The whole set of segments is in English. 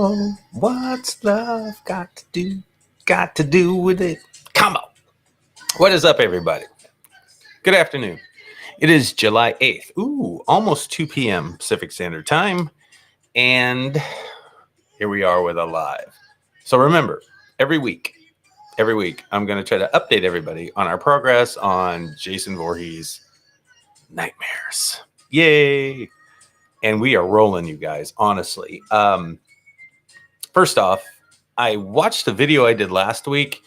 on. What's love got to do with it? Come on. What is up, everybody? Good afternoon. It is July 8th. Ooh, almost 2 p.m. Pacific Standard Time. And here we are with a live. So remember, every week, I'm going to try to update everybody on our progress on Jason Voorhees Nightmares. Yay! And we are rolling, you guys, honestly. First off, I watched the video I did last week,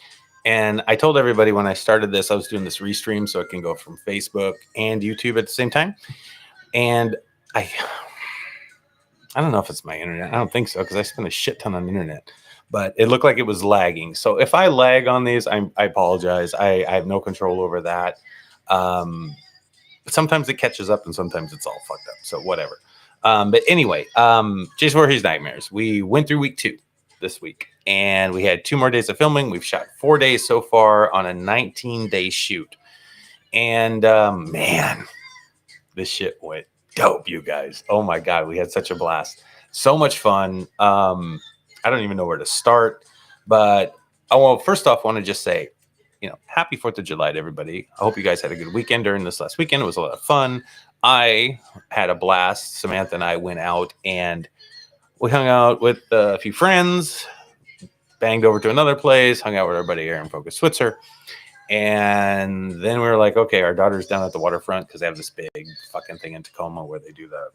and I told everybody when I started this, I was doing this restream so it can go from Facebook and YouTube at the same time. And I don't know if it's my internet. I don't think so, because I spend a shit ton on the internet. But it looked like it was lagging. So if I lag on these, I apologize. I have no control over that. Sometimes it catches up, and sometimes it's all fucked up. So whatever. But anyway, Jason Voorhees Nightmares. We went through week 2 this week, and we had 2 more days of filming. We've shot 4 days so far on a 19-day shoot. And man, this shit went dope, you guys. Oh my God, we had such a blast. So much fun. I don't even know where to start, but first off, I want to just say, happy 4th of July to everybody. I hope you guys had a good weekend during this last weekend. It was a lot of fun. I had a blast. Samantha and I went out and we hung out with a few friends, banged over to another place, hung out with our buddy Aaron Focus Switzer. And then we were like, okay, our daughter's down at the waterfront because they have this big fucking thing in Tacoma where they do the,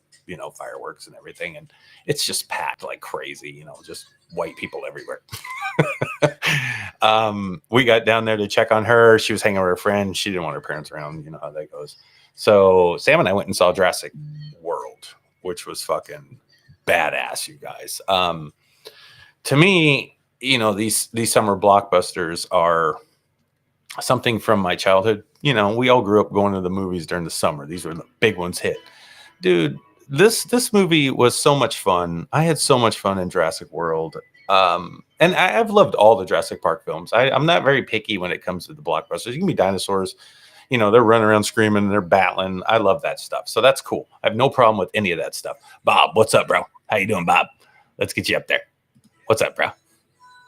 fireworks and everything. And it's just packed like crazy, just white people everywhere. We got down there to check on her. She was hanging with her friend. She didn't want her parents around. You know how that goes. So Sam and I went and saw Jurassic World, which was fucking badass, you guys. To me, these summer blockbusters are something from my childhood. We all grew up going to the movies during the summer. These were the big ones hit. Dude, this movie was so much fun. I had so much fun in Jurassic World. And I've loved all the Jurassic Park films. I'm not very picky when it comes to the blockbusters. You can be dinosaurs. They're running around screaming, they're battling. I love that stuff. So that's cool. I have no problem with any of that stuff. Bob, what's up, bro? How you doing, Bob? Let's get you up there. What's up, bro?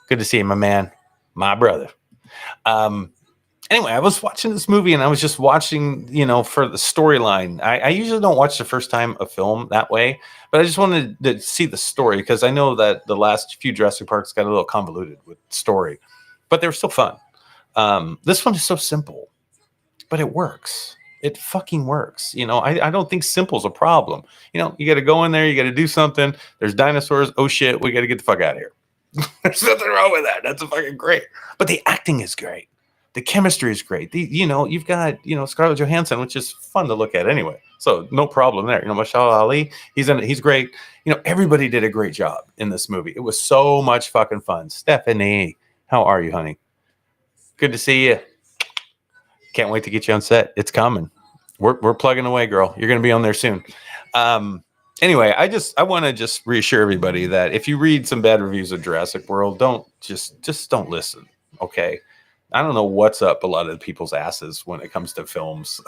Good to see you, my man. My brother. Anyway, I was watching this movie and I was just watching, for the storyline. I usually don't watch the first time a film that way, but I just wanted to see the story because I know that the last few Jurassic Parks got a little convoluted with story, but they were still fun. This one is so simple, but it works. It fucking works. I don't think simple's a problem. You got to go in there, you got to do something. There's dinosaurs. Oh shit, we got to get the fuck out of here. There's nothing wrong with that. That's fucking great. But the acting is great. The chemistry is great. You've got, Scarlett Johansson, which is fun to look at anyway. So no problem there. Mahershala Ali, he's in it. He's great. Everybody did a great job in this movie. It was so much fucking fun. Stephanie, how are you, honey? Good to see you. Can't wait to get you on set. It's coming. We're plugging away, girl. You're going to be on there soon. Anyway, I want to just reassure everybody that if you read some bad reviews of Jurassic World, don't don't listen. Okay. I don't know what's up a lot of people's asses when it comes to films.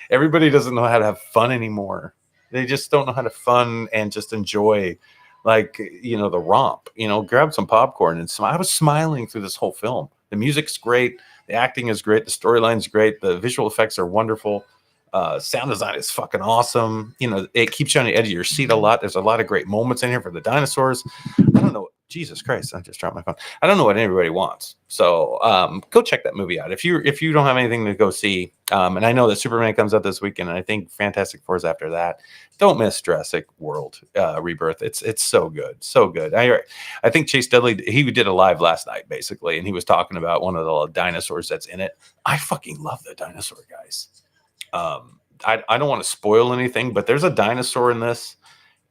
Everybody doesn't know how to have fun anymore. They just don't know how to fun and just enjoy, the romp. Grab some popcorn and smile. I was smiling through this whole film. The music's great. The acting is great. The storyline's great. The visual effects are wonderful. Sound design is fucking awesome. It keeps you on the edge of your seat a lot. There's a lot of great moments in here for the dinosaurs. I don't know. Jesus Christ, I just dropped my phone. I don't know what anybody wants. So go check that movie out. If you don't have anything to go see, and I know that Superman comes out this weekend, and I think Fantastic Four is after that. Don't miss Jurassic World Rebirth. It's so good. So good. I think Chase Dudley, he did a live last night, basically, and he was talking about one of the dinosaurs that's in it. I fucking love the dinosaur, guys. I don't want to spoil anything, but there's a dinosaur in this.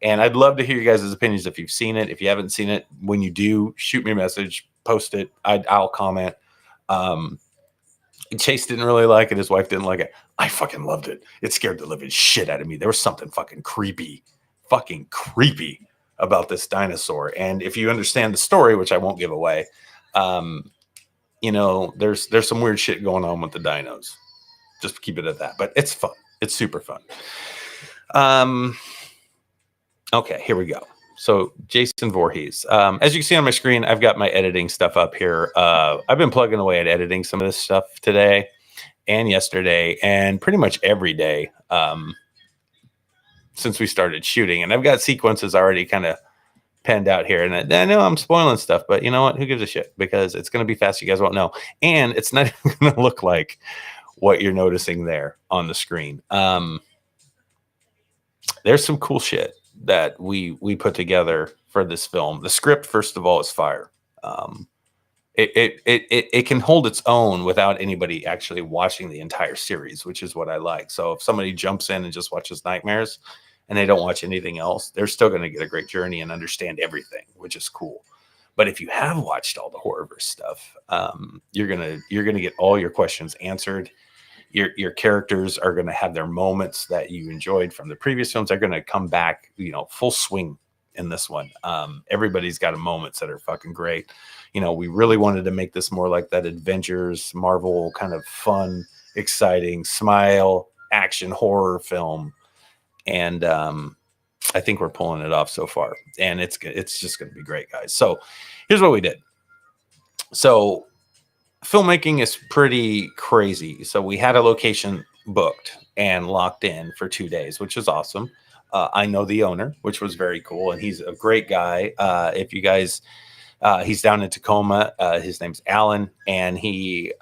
And I'd love to hear you guys' opinions if you've seen it. If you haven't seen it, when you do, shoot me a message, post it. I'll comment. Chase didn't really like it. His wife didn't like it. I fucking loved it. It scared the living shit out of me. There was something fucking creepy about this dinosaur. And if you understand the story, which I won't give away, there's some weird shit going on with the dinos. Just keep it at that. But it's fun. It's super fun. Okay, here we go. So Jason Voorhees. As you can see on my screen, I've got my editing stuff up here. I've been plugging away at editing some of this stuff today and yesterday and pretty much every day since we started shooting. And I've got sequences already kind of penned out here. And I know I'm spoiling stuff, but you know what? Who gives a shit? Because it's going to be fast. You guys won't know. And it's not even going to look like what you're noticing there on the screen. There's some cool shit that we put together for this film. The script, first of all, is fire. It can hold its own without anybody actually watching the entire series, which is what I like. So if somebody jumps in and just watches Nightmares and they don't watch anything else, they're still going to get a great journey and understand everything, which is cool. But if you have watched all the Horrorverse stuff, you're gonna get all your questions answered. Your characters are going to have their moments that you enjoyed from the previous films. They're going to come back, full swing in this one. Everybody's got moments that are fucking great. We really wanted to make this more like that Avengers, Marvel kind of fun, exciting, smile, action horror film. And I think we're pulling it off so far. And it's just going to be great, guys. So here's what we did. So filmmaking is pretty crazy. So we had a location booked and locked in for 2 days, which is awesome. I know the owner, which was very cool. And he's a great guy. If you guys, he's down in Tacoma. His name's Alan, and he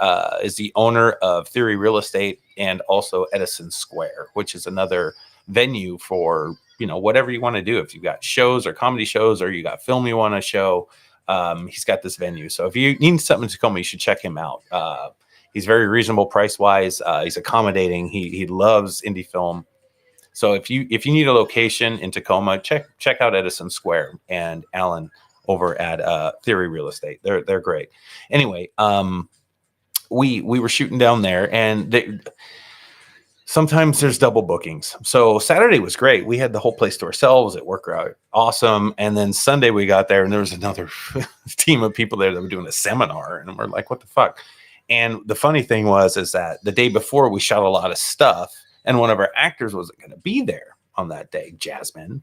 is the owner of Theory Real Estate and also Edison Square, which is another venue for, whatever you want to do. If you've got shows or comedy shows, or you got film you want to show, he's got this venue. So if you need something in Tacoma, you should check him out. He's very reasonable price wise. He's accommodating. He loves indie film. So if you need a location in Tacoma, check out Edison Square and Alan over at Theory Real Estate. They're great. Anyway, we were shooting down there, and sometimes there's double bookings. So Saturday was great. We had the whole place to ourselves. It worked out awesome. And then Sunday we got there, and there was another team of people there that were doing a seminar. And we're like, what the fuck? And the funny thing is that the day before we shot a lot of stuff, and one of our actors wasn't going to be there on that day, Jasmine.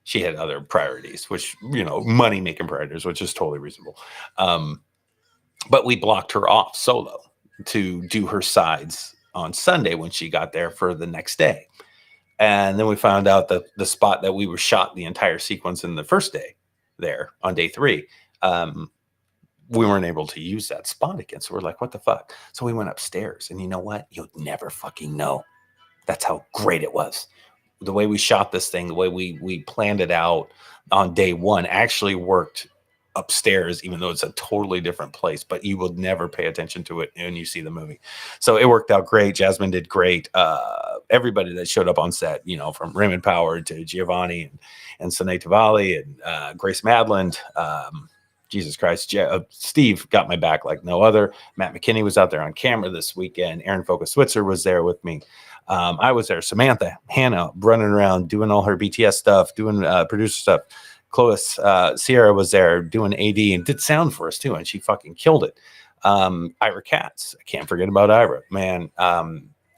She had other priorities, which, money-making priorities, which is totally reasonable. But we blocked her off solo to do her sides on Sunday when she got there for the next day. And then we found out that the spot that we were shot the entire sequence in the first day there on day 3, we weren't able to use that spot again. So we're like, what the fuck? So we went upstairs, and you know what? You'll never fucking know. That's how great it was. The way we shot this thing, the way we planned it out on day 1 actually worked upstairs, even though it's a totally different place, but you will never pay attention to it when you see the movie. So it worked out great. Jasmine did great. Everybody that showed up on set, from Raymond Power to Giovanni and Sine Tavalli and Grace Madland, Jesus Christ, Steve got my back like no other. Matt McKinney was out there on camera this weekend. Aaron Focus Switzer was there with me. I was there. Samantha, Hannah, running around doing all her BTS stuff, doing producer stuff. Clovis Sierra was there doing AD and did sound for us too, and she fucking killed it. Ira Katz, I can't forget about Ira, man.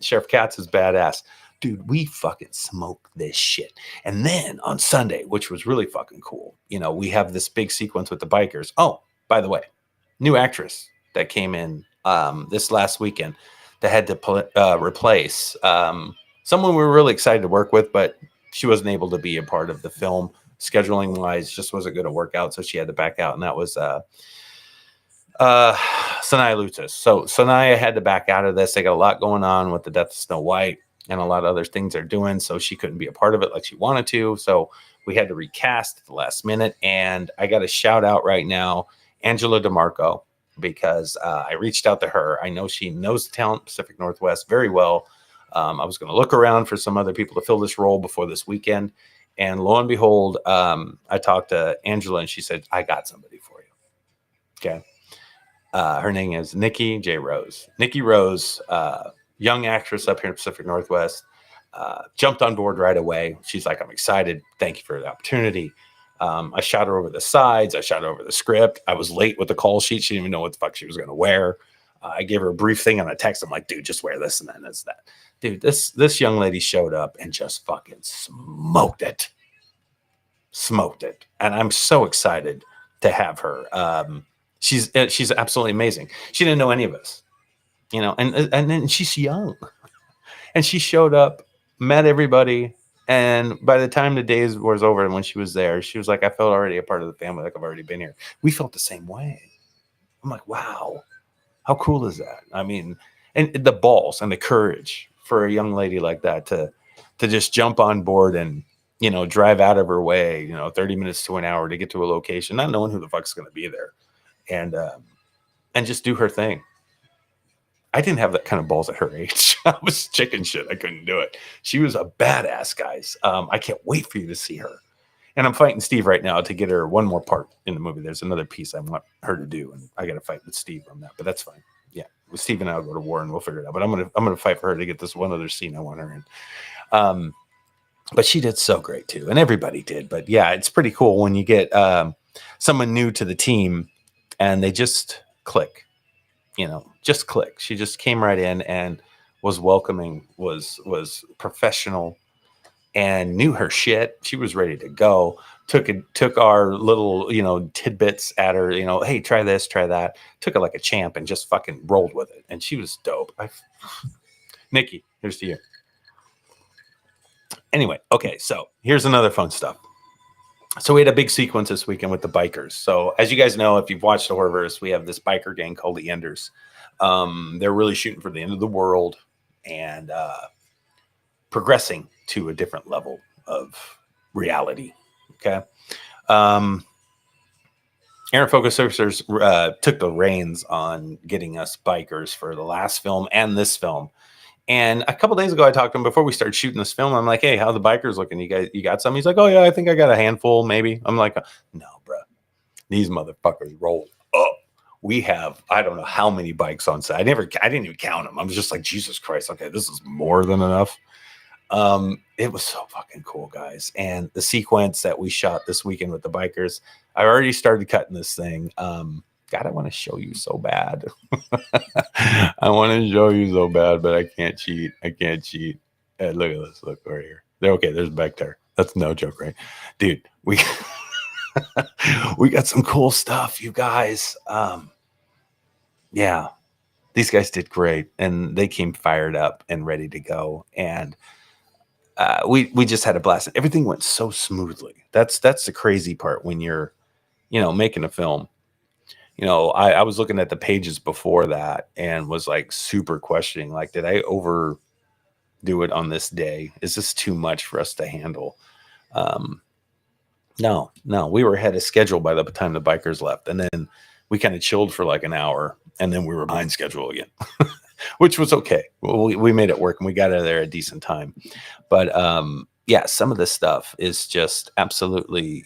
Sheriff Katz is badass, dude. We fucking smoked this shit. And then on Sunday, which was really fucking cool, we have this big sequence with the bikers. Oh, by the way, new actress that came in this last weekend that had to replace someone we were really excited to work with, but she wasn't able to be a part of the film. Scheduling wise, just wasn't going to work out, so she had to back out, and that was Sanaya Lutis. So Sanaya had to back out of this. They got a lot going on with the death of Snow White and a lot of other things they're doing, so she couldn't be a part of it like she wanted to. So we had to recast at the last minute, and I got a shout out right now, Angela DeMarco, because I reached out to her. I know she knows the talent Pacific Northwest very well. I was going to look around for some other people to fill this role before this weekend. And lo and behold, I talked to Angela, and she said, I got somebody for you. Okay. Her name is Nikki J. Rose. Nikki Rose, young actress up here in Pacific Northwest, jumped on board right away. She's like, I'm excited. Thank you for the opportunity. I shot her over the sides. I shot her over the script. I was late with the call sheet. She didn't even know what the fuck she was going to wear. I gave her a brief thing on a text. I'm like, dude, just wear this and then it's that. Dude, this young lady showed up and just fucking smoked it. smoked it, and I'm so excited to have her. She's absolutely amazing. She didn't know any of us, you know, and then she's young, and she showed up, met everybody, and by the time the days was over and when she was there, she was like, I felt already a part of the family, like I've already been here. We felt the same way. I'm like, wow, how cool is that? I mean, and the balls and the courage for a young lady like that to just jump on board and, you know, drive out of her way, you know, 30 minutes to an hour to get to a location, not knowing who the fuck's going to be there, and just do her thing. I didn't have that kind of balls at her age. I was chicken shit. I couldn't do it. She was a badass, guys. I can't wait for you to see her. And I'm fighting Steve right now to get her one more part in the movie. There's another piece I want her to do, and I got to fight with Steve on that. But that's fine. Yeah, with Steve and I will go to war, and we'll figure it out. But I'm gonna fight for her to get this one other scene I want her in. But she did so great too, and everybody did. But yeah, it's pretty cool when you get someone new to the team, and they just click. You know, just click. She just came right in and was welcoming, was professional, and knew her shit. She was ready to go. Took our little, you know, tidbits at her, you know, hey, try this, try that. Took it like a champ and just fucking rolled with it. And she was dope. Nikki, here's to you. Anyway, okay, so here's another fun stuff. So we had a big sequence this weekend with the bikers. So as you guys know, if you've watched the Horrorverse, we have this biker gang called the Enders. They're really shooting for the end of the world and progressing to a different level of reality. Okay. Aaron Focus Officers took the reins on getting us bikers for the last film and this film. And a couple days ago, I talked to him before we started shooting this film. I'm like, hey, how the bikers looking? You got some? He's like, oh, yeah, I think I got a handful, maybe. I'm like, no, bro. These motherfuckers roll up. We have, I don't know how many bikes on set. I didn't even count them. I was just like, Jesus Christ. Okay, this is more than enough. It was so fucking cool, guys. And the sequence that we shot this weekend with the bikers, I already started cutting this thing. God, I want to show you so bad. I want to show you so bad, but I can't cheat. Hey, look at this. Look right here. Okay, there's back there. That's no joke, right? Dude, we got some cool stuff, you guys. Yeah, these guys did great, and they came fired up and ready to go. And we just had a blast. Everything went so smoothly. That's the crazy part when you're, you know, making a film. You know, I was looking at the pages before that and was like super questioning, like, did I overdo it on this day? Is this too much for us to handle? No, we were ahead of schedule by the time the bikers left. And then we kind of chilled for like an hour, and then we were behind schedule again, which was okay. We made it work, and we got out of there a decent time. But yeah, some of this stuff is just absolutely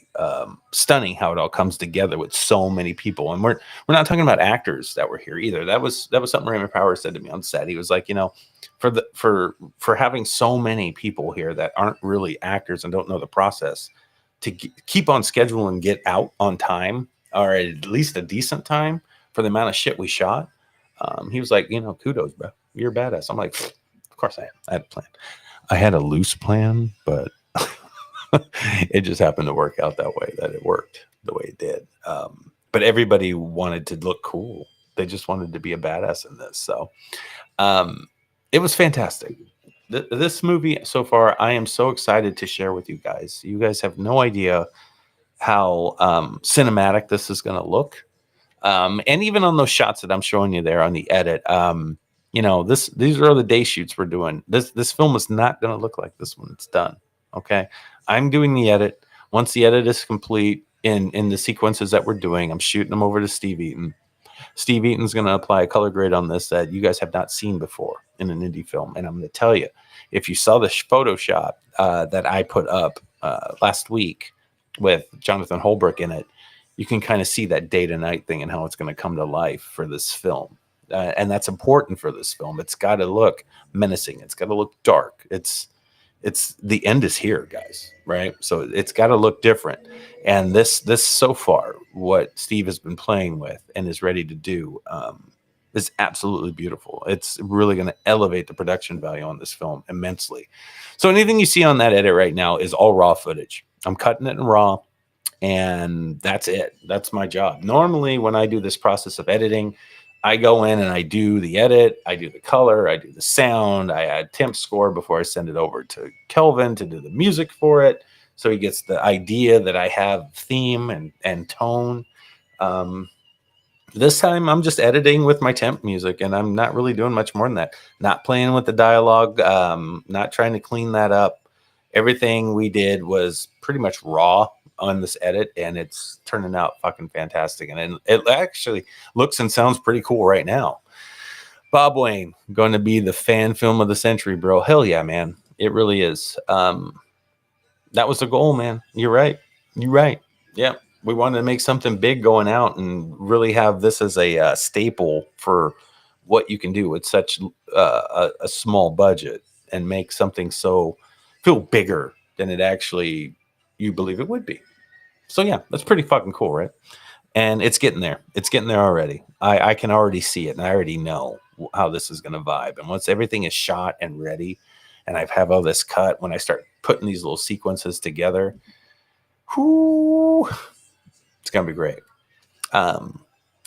stunning how it all comes together with so many people. And we're not talking about actors that were here either. That was something Raymond Powers said to me on set. He was like, you know, for having so many people here that aren't really actors and don't know the process to keep on schedule and get out on time, or at least a decent time for the amount of shit we shot. He was like, you know, kudos, bro. You're a badass. I'm like, of course I am. I had a plan. I had a loose plan, but it just happened to work out that way, that it worked the way it did. But everybody wanted to look cool. They just wanted to be a badass in this. So it was fantastic. This movie so far, I am so excited to share with you guys. You guys have no idea how cinematic this is going to look. And even on those shots that I'm showing you there on the edit, you know, these are the day shoots we're doing. This film is not going to look like this when it's done. Okay. I'm doing the edit. Once the edit is complete in the sequences that we're doing, I'm shooting them over to Steve Eaton. Steve Eaton's going to apply a color grade on this that you guys have not seen before in an indie film. And I'm going to tell you, if you saw the Photoshop that I put up last week with Jonathan Holbrook in it, you can kind of see that day to night thing and how it's going to come to life for this film. And that's important for this film. It's got to look menacing. It's got to look dark. It's the end is here, guys, right? So it's got to look different. And this so far, what Steve has been playing with and is ready to do is absolutely beautiful. It's really going to elevate the production value on this film immensely. So anything you see on that edit right now is all raw footage. I'm cutting it in raw, and that's it. That's my job. Normally, when I do this process of editing, I go in and I do the edit, I do the color, I do the sound, I add temp score before I send it over to Kelvin to do the music for it. So he gets the idea that I have theme and tone. Um, this time I'm just editing with my temp music, and I'm not really doing much more than that. Not playing with the dialogue, not trying to clean that up. Everything we did was pretty much raw on this edit, and it's turning out fucking fantastic. And it actually looks and sounds pretty cool right now. Bob Wayne going to be the fan film of the century, bro. Hell yeah, man. It really is. That was the goal, man. You're right. You're right. Yeah. We wanted to make something big going out and really have this as a staple for what you can do with such a small budget and make something so feel bigger than it actually you believe it would be. So yeah, that's pretty fucking cool, right? And it's getting there. It's getting there already. I can already see it, and I already know how this is going to vibe. And once everything is shot and ready, and I have all this cut, when I start putting these little sequences together, whoo, it's going to be great. And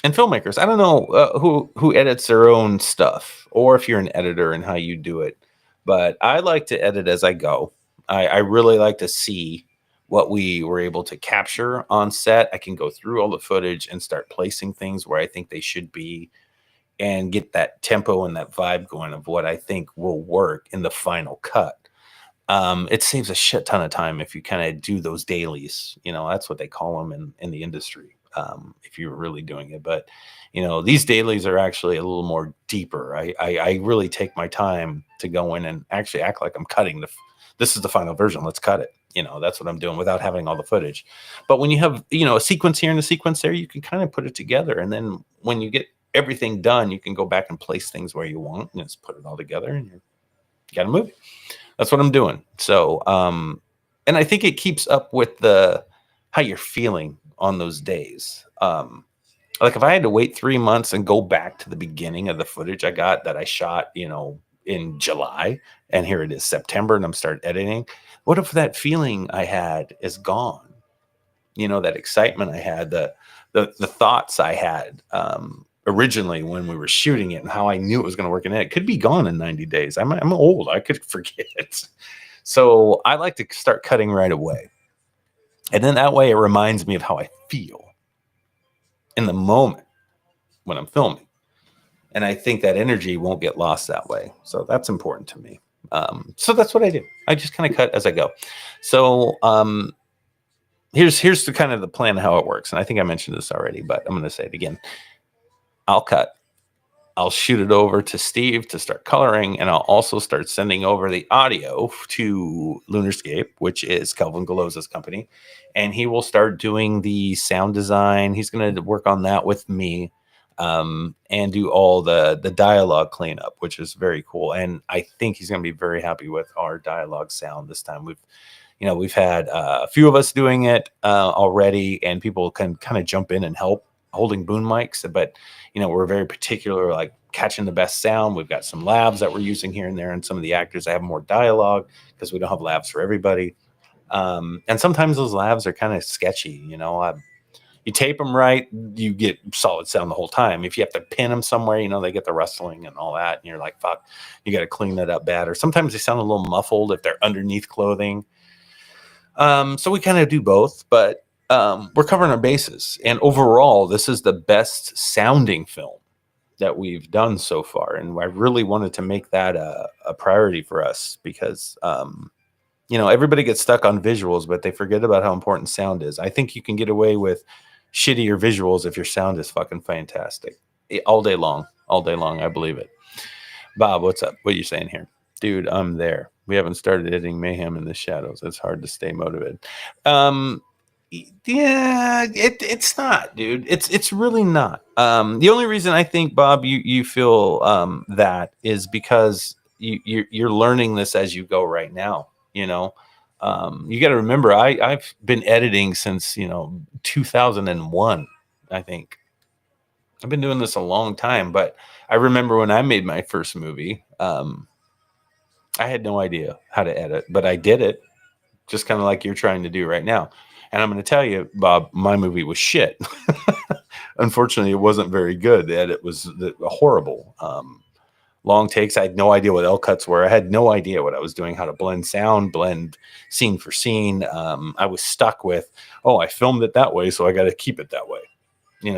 filmmakers, I don't know who edits their own stuff, or if you're an editor and how you do it, but I like to edit as I go. I really like to see what we were able to capture on set. I can go through all the footage and start placing things where I think they should be and get that tempo and that vibe going of what I think will work in the final cut. It saves a shit ton of time if you kind of do those dailies. You know, that's what they call them in the industry, if you're really doing it. But, you know, these dailies are actually a little more deeper. I really take my time to go in and actually act like I'm cutting this is the final version. Let's cut it. You know, that's what I'm doing without having all the footage. But when you have, you know, a sequence here and a sequence there, you can kind of put it together. And then when you get everything done, you can go back and place things where you want and just put it all together, and you got a movie. That's what I'm doing. So, and I think it keeps up with how you're feeling on those days. Like if I had to wait 3 months and go back to the beginning of the footage I got that I shot, you know, in July, and here it is September, and I'm start editing. What if that feeling I had is gone? You know, that excitement I had, the thoughts I had originally when we were shooting it, and how I knew it was going to work in it could be gone in 90 days. I'm old. I could forget. So I like to start cutting right away. And then that way it reminds me of how I feel in the moment when I'm filming. And I think that energy won't get lost that way. So that's important to me. So that's what I do. I just kind of cut as I go. So here's the kind of the plan of how it works. And I think I mentioned this already, but I'm going to say it again. I'll cut. I'll shoot it over to Steve to start coloring, and I'll also start sending over the audio to Lunarscape, which is Kelvin Galloza's company, and he will start doing the sound design. He's going to work on that with me, and do all the dialogue cleanup, which is very cool. And I think he's going to be very happy with our dialogue sound this time. We've had a few of us doing it already, and people can kind of jump in and help holding boom mics, but we're very particular, like catching the best sound. We've got some labs that we're using here and there, and some of the actors have more dialogue because we don't have labs for everybody. And sometimes those labs are kind of sketchy. You tape them right, you get solid sound the whole time. If you have to pin them somewhere, they get the rustling and all that, and you're like, fuck, you got to clean that up bad. Or sometimes they sound a little muffled if they're underneath clothing. So we kind of do both, but we're covering our bases. And overall, this is the best sounding film that we've done so far. And I really wanted to make that a priority for us because, everybody gets stuck on visuals, but they forget about how important sound is. I think you can get away with shittier visuals if your sound is fucking fantastic. All day long. I believe it. Bob, what's up? What are you saying here? Dude, I'm there. We haven't started editing Mayhem in the Shadows. It's hard to stay motivated. Yeah, it's not, dude. It's really not. The only reason I think, Bob, you feel that is because you're learning this as you go right now. You got to remember, I've been editing since 2001. I think I've been doing this a long time, but I remember when I made my first movie, I had no idea how to edit, but I did it. just kind of like you're trying to do right now. And I'm going to tell you, Bob, my movie was shit. Unfortunately, it wasn't very good. It was horrible. Long takes. I had no idea what L cuts were. I had no idea what I was doing, how to blend sound, blend scene for scene. I was stuck with, oh, I filmed it that way, so I got to keep it that way.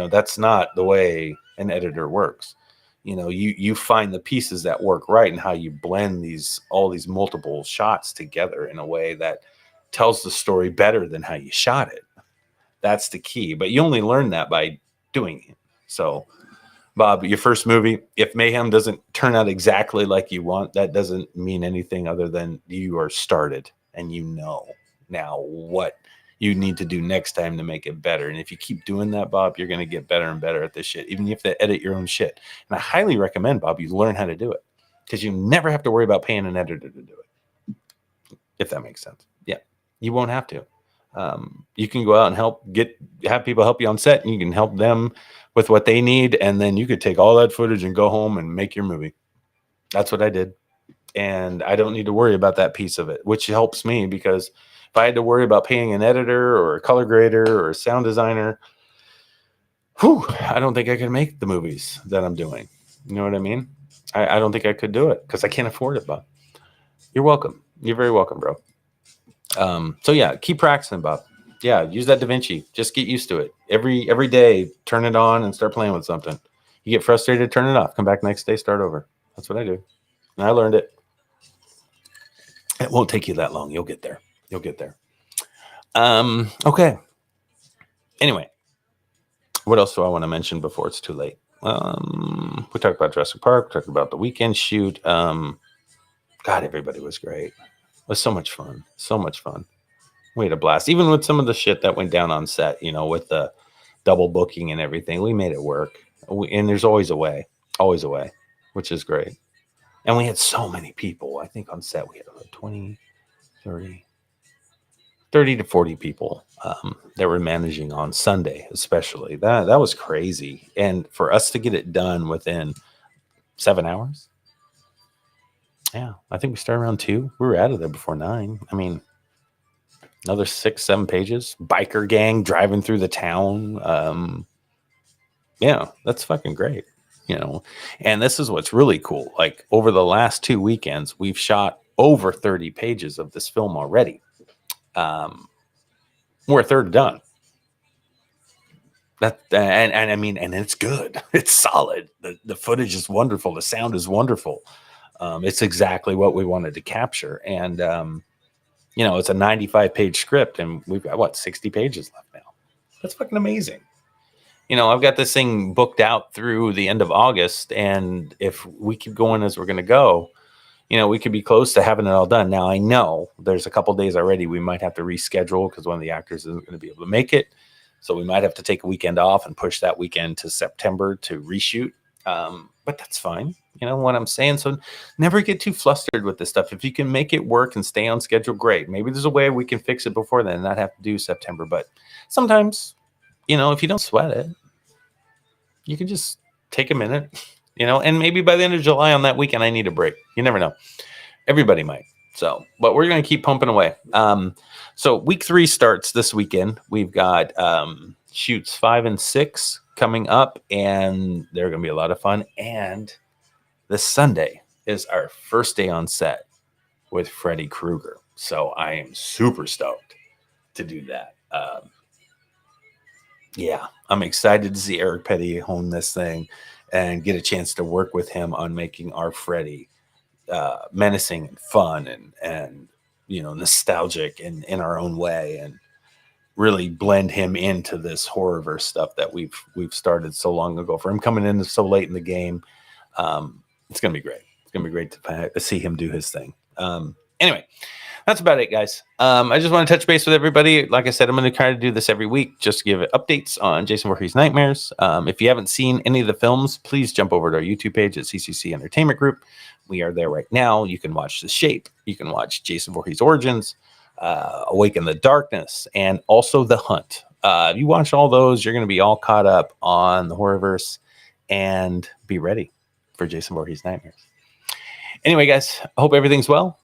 That's not the way an editor works. You find the pieces that work right and how you blend all these multiple shots together in a way that tells the story better than how you shot it. That's the key. But you only learn that by doing it. So, Bob, your first movie, if Mayhem doesn't turn out exactly like you want, that doesn't mean anything other than you are started and you know now what you need to do next time to make it better. And if you keep doing that, Bob, you're going to get better and better at this shit, even if you have to edit your own shit. And I highly recommend, Bob, you learn how to do it because you never have to worry about paying an editor to do it, if that makes sense. Yeah, you won't have to. You can go out and have people help you on set, and you can help them with what they need. And then you could take all that footage and go home and make your movie. That's what I did. And I don't need to worry about that piece of it, which helps me because if I had to worry about paying an editor or a color grader or a sound designer, I don't think I could make the movies that I'm doing. You know what I mean? I don't think I could do it because I can't afford it, Bob. You're welcome. You're very welcome, bro. So yeah, keep practicing, Bob. Yeah, use that DaVinci. Just get used to it. Every day, turn it on and start playing with something. You get frustrated, turn it off. Come back next day, start over. That's what I do. And I learned it. It won't take you that long. You'll get there. You'll get there. Okay. Anyway, what else do I want to mention before it's too late? We talked about Jurassic Park. Talked about the weekend shoot. God, everybody was great. It was so much fun. So much fun. We had a blast. Even with some of the shit that went down on set, with the double booking and everything, we made it work. And there's always a way, which is great. And we had so many people. I think on set we had 20, 30 to 40 people that were managing on Sunday, especially. That was crazy. And for us to get it done within 7 hours, yeah, I think we started around 2. We were out of there before 9. I mean, another 6-7 pages. Biker gang driving through the town. Yeah, that's fucking great. And this is what's really cool. Like over the last 2 weekends, we've shot over 30 pages of this film already. We're a third done. And I mean, and it's good. It's solid. The footage is wonderful. The sound is wonderful. It's exactly what we wanted to capture. And it's a 95-page script, and we've got 60 pages left now. That's fucking amazing. I've got this thing booked out through the end of August, and if we keep going as we're going to go, we could be close to having it all done. Now, I know there's a couple days already we might have to reschedule because one of the actors isn't going to be able to make it. So we might have to take a weekend off and push that weekend to September to reshoot. But that's fine. You know what I'm saying? So never get too flustered with this stuff. If you can make it work and stay on schedule, great. Maybe there's a way we can fix it before then and not have to do September. But sometimes, if you don't sweat it, you can just take a minute, and maybe by the end of July on that weekend, I need a break. You never know. Everybody might. So, but we're going to keep pumping away. So week 3 starts this weekend. We've got shoots 5 and 6 coming up, and they're going to be a lot of fun. And this Sunday is our first day on set with Freddy Krueger. So I am super stoked to do that. Yeah, I'm excited to see Eric Petty hone this thing and get a chance to work with him on making our Freddy menacing and fun and nostalgic in our own way, and really blend him into this horrorverse stuff that we've started so long ago. For him coming in so late in the game, it's gonna be great. It's gonna be great to see him do his thing. Anyway, that's about it, guys. I just want to touch base with everybody. Like I said, I'm going to try to do this every week, just to give updates on Jason Voorhees Nightmares. If you haven't seen any of the films, please jump over to our YouTube page at CCC Entertainment Group. We are there right now. You can watch The Shape. You can watch Jason Voorhees Origins, Awaken the Darkness, and also The Hunt. If you watch all those, you're going to be all caught up on the Horrorverse and be ready for Jason Voorhees Nightmares. Anyway, guys, I hope everything's well.